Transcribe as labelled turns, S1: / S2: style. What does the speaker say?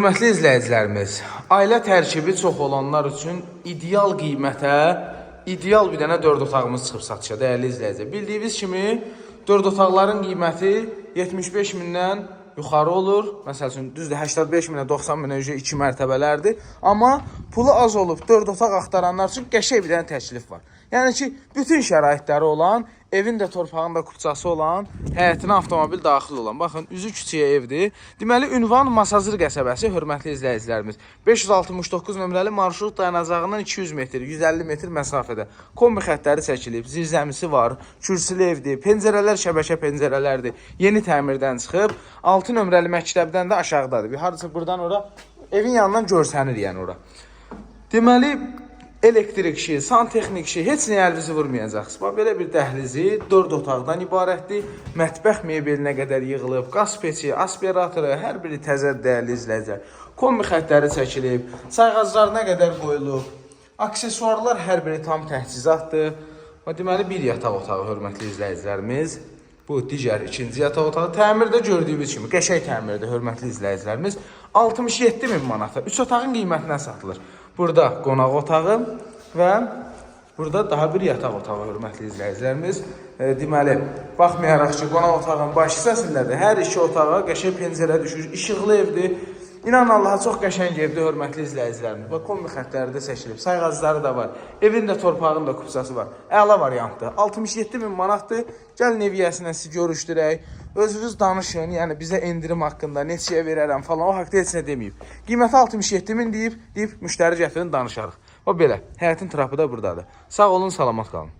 S1: Hörmətli izləyicilərimiz, ailə tərkibi çox olanlar üçün ideal qiymətə, ideal bir dənə 4 otağımız çıxıb satışa, dəyərli izləyicilər. Bildiyiniz kimi 4 otaqların qiyməti 75 mindən yuxarı olur. Məsəl üçün, düzdür, 85 minə, 90 minə 2 mərtəbələrdir. Amma pulu az olub 4 otaq axtaranlar üçün qəşəng bir dənə təklif var. Yəni ki, bütün şəraitləri olan, evin də torpağında kupçası olan, həyətinə avtomobil daxil olan. Baxın, üzü küçüyə evdir. Deməli, ünvan Masazır qəsəbəsi, hörmətli izləyicilərimiz. 569 nömrəli marşrut dayanacağından 200 metr, 150 metr məsafədə. Kombi xəttləri çəkilib, zirzəmisi var, kürsülü evdir, pəncərələr şəbəkə pəncərələrdir. Yeni təmirdən çıxıb, 6 nömrəli məktəbdən də aşağıdadır. Hardasa buradan ora, evin yanından görsənir yəni ora. Deməli, elektrik işi, santexnik işi, heç nəyə əlinizi vurmayacaqsınız. Belə bir dəhlizi 4 otaqdan ibarətdir. Mətbəx mebelinə qədər yığılıb, qaz peçi, aspiratoru, hər biri təzə, dəyərli izləyicilər. Kombi xəttləri çəkilib, sayğaclarına qədər qoyulub. Aksesuarlar hər biri tam təchizatdır. Deməli, bir yataq otağı, hörmətli izləyicilərimiz. Bu digər ikinci yataq otağı. Təmirdə gördüyünüz kimi, qəşəng təmirdə, hörmətli izləyicilərimiz. 67 min manata 3 otağın qiymətindən satılır. Burada qonaq otağı və burada daha bir yataq otağı, hörmətli izləyicilərimiz. Deməli, baxmayaraq ki, qonaq otağın baş hissəsindədir. Hər iki otağa qəşəng pəncərə düşür, işıqlı evdir. İnanın Allaha, çox qəşəng evdir, hörmətli izləyicilərimiz. Bax, kombi xəttləri də çəkilib, sayğacları da var. Evin də torpağın da kupçası var. Əla variantdır. 67 min manatdır. Gəlin ev yiyəsindən sizi görüşdürək. Özünüz danışın, yəni bizə endirim haqqında, neçəyə verərəm falan, o haqda heç nə deməyib. Qiyməti 67 min deyib müştəri gətirin danışarıq. O belə, həyətin trapı da buradadır. Sağ olun, salamat qalın.